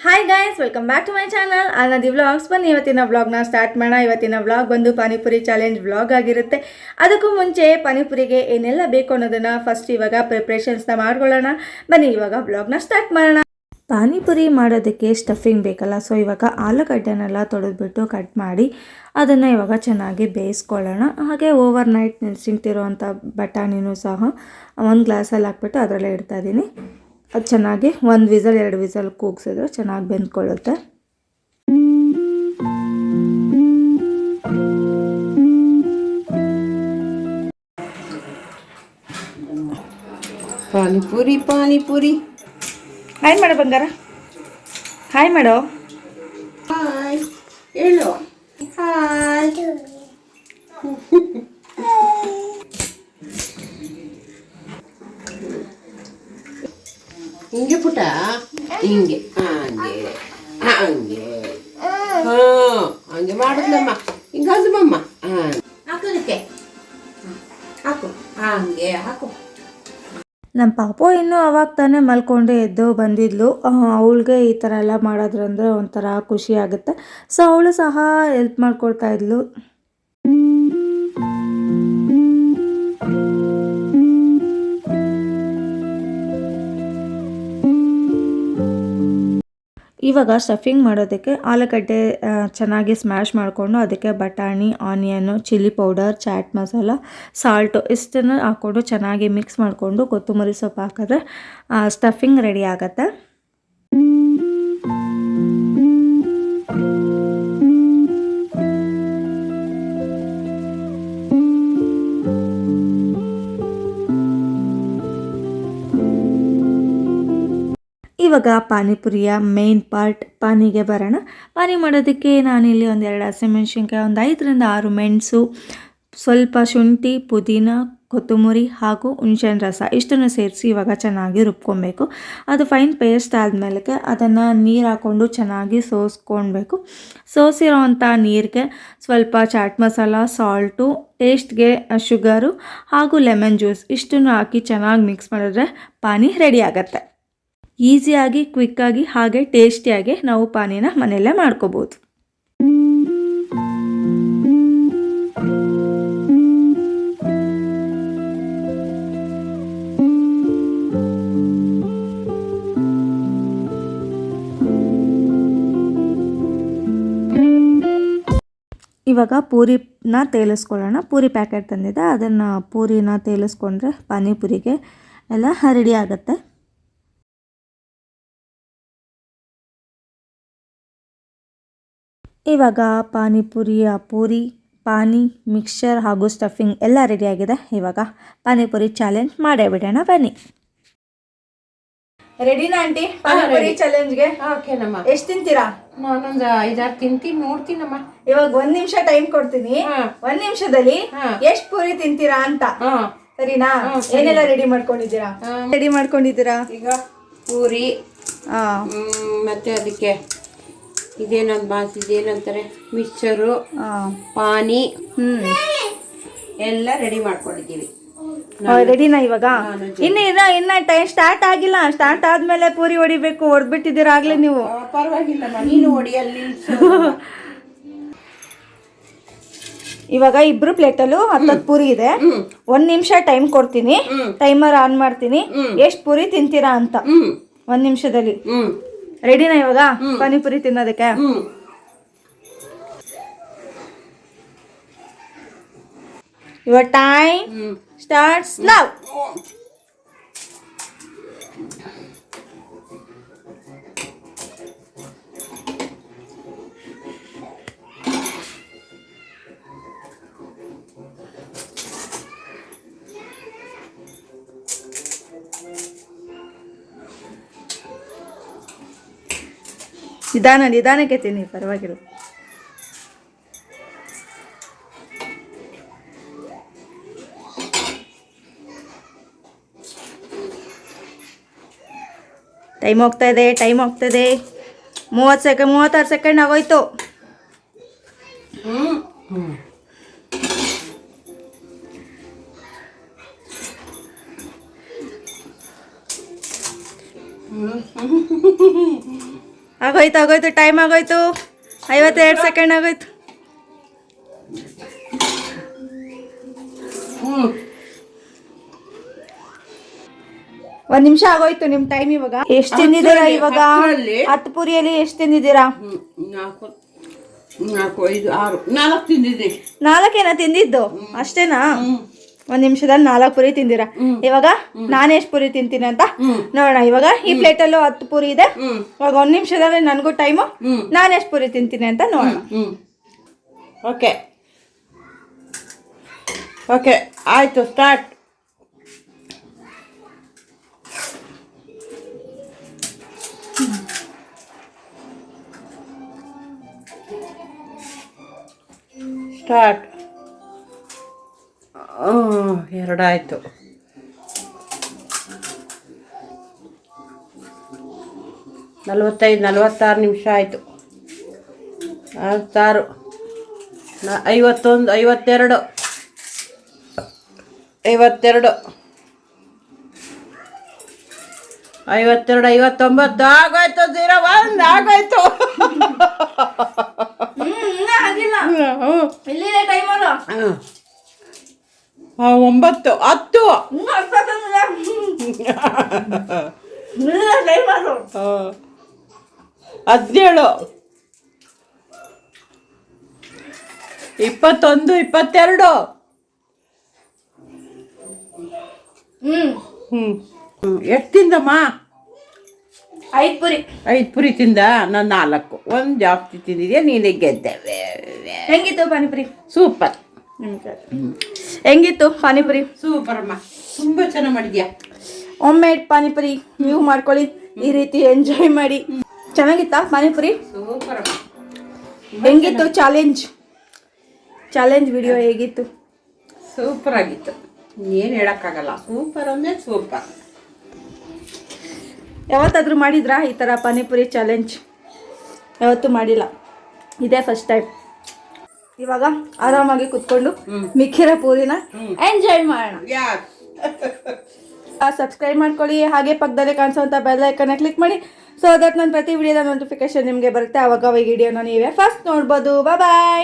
Hi guys, welcome back to my channel Anandi vlogs. ಬನ್ನಿ ಇವತ್ತಿನ ವ್ಲಾಗ್ನ ಸ್ಟಾರ್ಟ್ ಮಾಡೋಣ. ಇವತ್ತಿನ ವ್ಲಾಗ್ ಬಂದು ಪಾನಿಪುರಿ ಚಾಲೆಂಜ್ ವ್ಲಾಗ್ ಆಗಿರುತ್ತೆ. ಅದಕ್ಕೂ ಮುಂಚೆ ಪಾನಿಪುರಿಗೆ ಏನೆಲ್ಲ ಬೇಕು ಅನ್ನೋದನ್ನು ಫಸ್ಟ್ ಇವಾಗ ಪ್ರಿಪ್ರೇಷನ್ಸ್ನ ಮಾಡ್ಕೊಳ್ಳೋಣ. ಬನ್ನಿ ಇವಾಗ ವ್ಲಾಗ್ನ ಸ್ಟಾರ್ಟ್ ಮಾಡೋಣ. ಪಾನಿಪುರಿ ಮಾಡೋದಕ್ಕೆ ಸ್ಟಫಿಂಗ್ ಬೇಕಲ್ಲ, ಸೊ ಇವಾಗ ಆಲೂಗಡ್ಡೆನೆಲ್ಲ ತೊಳೆದ್ಬಿಟ್ಟು ಕಟ್ ಮಾಡಿ ಅದನ್ನು ಇವಾಗ ಚೆನ್ನಾಗಿ ಬೇಯಿಸ್ಕೊಳ್ಳೋಣ. ಹಾಗೆ ಓವರ್ ನೈಟ್ ನೆನೆಸಿಟ್ಟಿರೋವಂಥ ಬಟಾಣಿನೂ ಸಹ ಒಂದು ಗ್ಲಾಸಲ್ಲಿ ಹಾಕ್ಬಿಟ್ಟು ಅದರಲ್ಲೇ ಇಡ್ತಾಯಿದ್ದೀನಿ. ಅದು ಚೆನ್ನಾಗಿ 1 ವಿಸಲ್ 2 ವಿಸಲ್ ಕೂಗಿಸಿದ್ರೆ ಚೆನ್ನಾಗಿ ಬೆಂದ್ಕೊಳ್ಳುತ್ತೆ. ಪಾನಿಪುರಿ ಪಾನಿಪುರಿ. ಹಾಯ್ ಮಾಡೋ ಬಂಗಾರ, ಹಾಯ್ ಮಾಡೋ. ಹಾಯ್ ಹೇಳು. ಹಾಯ್. ಹಿಂಗೆ ಪುಟ, ಹಿಂಗೆ ಹಂಗೆ ಹಂಗೆ ಹಂಗೆ ಮಾಡುದಮ್ಮ. ಹಿಂಗಾದಮ್ಮ ಹಾಕೋದಕ್ಕೆ ಹಾಕು, ಹಂಗೆ ಹಾಕು. ನಮ್ಮ ಪಾಪು ಇನ್ನೂ ಅವಾಗ ತಾನೇ ಮಲ್ಕೊಂಡು ಎದ್ದು ಬಂದಿದ್ಲು. ಅವಳಿಗೆ ಈ ಥರ ಎಲ್ಲ ಮಾಡೋದ್ರಂದರೆ ಒಂಥರ ಖುಷಿ ಆಗುತ್ತೆ. ಸೊ ಅವಳು ಸಹ ಹೆಲ್ಪ್ ಮಾಡ್ಕೊಳ್ತಾ ಇದ್ಲು. ಇವಾಗ ಸ್ಟಫಿಂಗ್ ಮಾಡೋದಕ್ಕೆ ಆಲೂಗಡ್ಡೆ ಚೆನ್ನಾಗಿ ಸ್ಮ್ಯಾಶ್ ಮಾಡಿಕೊಂಡು ಅದಕ್ಕೆ ಬಟಾಣಿ, ಆನಿಯನ್ನು, chilli powder, chaat masala, salt ಇಷ್ಟನ್ನು ಹಾಕ್ಕೊಂಡು ಚೆನ್ನಾಗಿ ಮಿಕ್ಸ್ ಮಾಡಿಕೊಂಡು ಕೊತ್ತಂಬರಿ ಸೊಪ್ಪು ಹಾಕಿದ್ರೆ ಸ್ಟಫಿಂಗ್ ರೆಡಿ ಆಗುತ್ತೆ. ಇವಾಗ ಪಾನಿಪುರಿಯ ಮೇನ್ ಪಾರ್ಟ್ ಪಾನಿಗೆ ಬರೋಣ. ಪಾನಿ ಮಾಡೋದಕ್ಕೆ ನಾನಿಲ್ಲಿ 2 ಹಸಿಮೆಣ್ಸಿನ್ಕಾಯಿ, 5ರಿಂದ 6 ಮೆಣಸು, ಸ್ವಲ್ಪ ಶುಂಠಿ, ಪುದೀನ, ಕೊತ್ತಂಬರಿ ಹಾಗೂ ಹುಣಸೆಹಣ್ಣು ರಸ ಇಷ್ಟನ್ನು ಸೇರಿಸಿ ಇವಾಗ ಚೆನ್ನಾಗಿ ರುಬ್ಕೊಬೇಕು. ಅದು ಫೈನ್ ಪೇಸ್ಟ್ ಆದಮೇಲೆ ಅದನ್ನು ನೀರು ಹಾಕ್ಕೊಂಡು ಚೆನ್ನಾಗಿ ಸೋಸ್ಕೊಳ್ಬೇಕು. ಸೋಸಿರೋವಂಥ ನೀರಿಗೆ ಸ್ವಲ್ಪ ಚಾಟ್ ಮಸಾಲ, ಸಾಲ್ಟು, ಟೇಸ್ಟ್ಗೆ ಶುಗರು ಹಾಗೂ ಲೆಮನ್ ಜ್ಯೂಸ್ ಇಷ್ಟನ್ನು ಹಾಕಿ ಚೆನ್ನಾಗಿ ಮಿಕ್ಸ್ ಮಾಡಿದ್ರೆ ಪಾನಿ ರೆಡಿ ಆಗುತ್ತೆ. ಈಸಿಯಾಗಿ, ಕ್ವಿಕ್ಕಾಗಿ ಹಾಗೆ ಟೇಸ್ಟಿಯಾಗಿ ನಾವು ಪಾನಿನ ಮನೆಯಲ್ಲೇ ಮಾಡ್ಕೋಬೋದು. ಇವಾಗ ಪೂರಿನ ತೇಲಿಸ್ಕೊಳ್ಳೋಣ. ಪೂರಿ ಪ್ಯಾಕೆಟ್ ತಂದಿದೆ, ಅದನ್ನು ಪೂರಿನ ತೇಲಿಸ್ಕೊಂಡ್ರೆ ಪಾನಿಪುರಿಗೆ ಎಲ್ಲ ರೆಡಿ ಆಗುತ್ತೆ. ಇವಾಗ ಪಾನಿಪುರಿಯ ಪೂರಿ, ಪಾನಿ, ಮಿಕ್ಸ್ಚರ್ ಹಾಗೂ ಸ್ಟಫಿಂಗ್ ಎಲ್ಲ ರೆಡಿಯಾಗಿದೆ. ಇವಾಗ ಪಾನಿಪುರಿ ಚಾಲೆಂಜ್ ಮಾಡೇ ಬಿಡೋಣ ಬನ್ನಿ. ರೆಡಿನಾ ಆಂಟಿ ಪಾನಿಪುರಿ ಚಾಲೆಂಜ್ಗೆ? ಓಕೆನಮ್ಮ. ಎಷ್ಟು ತಿಂತೀರಾ? ನಾನೊಂದು 5-6 ತಿಂತೀನಿ, ನೋಡ್ತೀನಮ್ಮ. ಇವಾಗ 1 ನಿಮಿಷ ಟೈಮ್ ಕೊಡ್ತೀನಿ. 1 ನಿಮಿಷದಲ್ಲಿ ಎಷ್ಟು ಪೂರಿ ತಿಂತೀರಾ ಅಂತ, ಸರಿನಾ? ಏನೆಲ್ಲ ರೆಡಿ ಮಾಡ್ಕೊಂಡಿದ್ದೀರಾ? ಈಗ ಪೂರಿ, ಮತ್ತೆ ಅದಕ್ಕೆ ಇದೇನಂತಾರೆ ಮಿಕ್ಸ್ಚರು, ಪಾನಿ ಎಲ್ಲ ರೆಡಿ ಮಾಡ್ಕೊಂಡಿದ್ದೀವಿ. ರೆಡಿನಾ? ಇವಾಗ ಇನ್ನ ಟೈಮ್ ಸ್ಟಾರ್ಟ್ ಆಗಿಲ್ಲ. ಸ್ಟಾರ್ಟ್ ಆದ್ಮೇಲೆ ಪೂರಿ ಹೊಡಿಬೇಕು. ಹೊಡೆದ್ಬಿಟ್ಟಿದ್ದೀರಾ ಆಗ್ಲೇ ನೀವು. ಪರವಾಗಿಲ್ಲ, ನೀನು ಹೊಡಿ ಅಲ್ಲಿ. ಇವಾಗ 2 ಪ್ಲೇಟಲ್ಲೂ 10 ಪೂರಿ ಇದೆ. 1 ನಿಮಿಷ ಟೈಮ್ ಕೊಡ್ತೀನಿ, ಟೈಮರ್ ಆನ್ ಮಾಡ್ತೀನಿ. ಎಷ್ಟು ಪೂರಿ ತಿಂತೀರಾ ಅಂತ 1 ನಿಮಿಷದಲ್ಲಿ. ರೆಡಿನಾ ಇವಾಗ ಪಾನಿಪುರಿ ತಿನ್ನೋದಕ್ಕೆ? Your time starts now. ನಿಧಾನಕ್ಕೆ ತಿನ್ನಿ, ಪರವಾಗಿಲ್ಲ. ಟೈಮ್ ಹೋಗ್ತಾ ಇದೆ. 36 ಸೆಕೆಂಡ್ ಆಗೋಯ್ತು. ಆಗೋಯ್ತು ಟೈಮ್ ಆಗೋಯ್ತು. 52 ಸೆಕೆಂಡ್ ಆಗೋಯ್ತು. ಒಂದ್ ನಿಮಿಷ ಆಗೋಯ್ತು ನಿಮ್ ಟೈಮ್. ಇವಾಗ ಎಷ್ಟು ತಿಂದಿದ್ದೀರಾ? ಇವಾಗ 10 ಪೂರಿಯಲ್ಲಿ ಎಷ್ಟು ತಿಂದಿದ್ದೀರಾ? 4, 5, 6, 4 ತಿಂದಿದ್ದೆ. 4 ತಿಂದಿದ್ದು ಅಷ್ಟೇನಾ? ಒಂದ್ ನಿಮಿಷದಲ್ಲಿ 4 ಪೂರಿ ತಿಂದಿರಾ. ಇವಾಗ ನಾನು ಎಷ್ಟು ಪೂರಿ ತಿಂತೀನಿ ಅಂತ ನೋಡೋಣ. ಇವಾಗ ಈ ಪ್ಲೇಟಲ್ಲೂ 10 ಪೂರಿ ಇದೆ. ಇವಾಗ 1 ನಿಮಿಷದಲ್ಲಿ ನನಗೂ ಟೈಮು, ನಾನು ಎಷ್ಟು ಪೂರಿ ತಿಂತೀನಿ ಅಂತ ನೋಡೋಣ. ಓಕೆ ಓಕೆ ಆಯಿತು, ಸ್ಟಾರ್ಟ್. ಸ್ಟಾರ್ಟ್. 2 ಆಯಿತು. 45, 46 ನಿಮಿಷ ಆಯಿತು. 46, 51, 52, 52, 59 ಆಗೋಯ್ತು. 01 ಆಗೋಯ್ತು. ಇಲ್ಲಿದೆ ಟೈಮರು. 9, 10, 17, 21, 22. ಎಷ್ಟು ತಿಂದಮ್ಮ? 5 ಪೂರಿ. 5 ಪುರಿ ತಿಂದ. ನಾನು 4, 1 ಜಾಸ್ತಿ ತಿಂದಿದ್ಯಾ, ನೀನೇ ಗೆದ್ದೆ. ಹೆಂಗಿತ್ತು ಪಾನಿಪುರಿ? ಸೂಪರ್. ಹೆಂಗಿತ್ತು ಪಾನಿಪುರಿ? ಸೂಪರ್ ಅಮ್ಮ, ತುಂಬ ಚೆನ್ನಾಗಿ ಮಾಡಿದ್ಯಾ. ಹೋಮ್ ಮೇಡ್ ಪಾನಿಪುರಿ ನೀವು ಮಾಡ್ಕೊಳ್ಳಿ, ಈ ರೀತಿ ಎಂಜಾಯ್ ಮಾಡಿ. ಚೆನ್ನಾಗಿತ್ತಾ ಪಾನಿಪುರಿ? ಸೂಪರ್ ಅಮ್ಮ. ಹೆಂಗಿತ್ತು ಚಾಲೆಂಜ್ ವಿಡಿಯೋ ಹೇಗಿತ್ತು? ಸೂಪರ್ ಆಗಿತ್ತು, ಏನು ಹೇಳೋಕ್ಕಾಗಲ್ಲ. ಸೂಪರ್ ಅಂದರೆ ಸೂಪರ್. ಯಾವತ್ತಾದರೂ ಮಾಡಿದ್ರಾ ಈ ಥರ ಪಾನಿಪುರಿ ಚಾಲೆಂಜ್? ಯಾವತ್ತೂ ಮಾಡಿಲ್ಲ, ಇದೇ ಫಸ್ಟ್ ಟೈಮ್. ಇವಾಗ ಆರಾಮಾಗಿ ಕುತ್ಕೊಂಡು ಮಿಕ್ಕಿರೋ ಪೂರಿನ ಎಂಜಾಯ್ ಮಾಡೋಣ. ಸಬ್ಸ್ಕ್ರೈಬ್ ಮಾಡ್ಕೊಳ್ಳಿ, ಹಾಗೆ ಪಕ್ಕದಲ್ಲೇ ಕಾಣಿಸೋಂಥ ಬೆಲ್ ಐಕನ್ನ ಕ್ಲಿಕ್ ಮಾಡಿ, ಸೊ ದಟ್ ನನ್ನ ಪ್ರತಿ ವಿಡಿಯೋದ ನೋಟಿಫಿಕೇಶನ್ ನಿಮಗೆ ಬರುತ್ತೆ. ಆವಾಗ ಈ ವಿಡಿಯೋನ ನೀವೇ ಫಸ್ಟ್ ನೋಡ್ಬೋದು. ಬಾಯ್.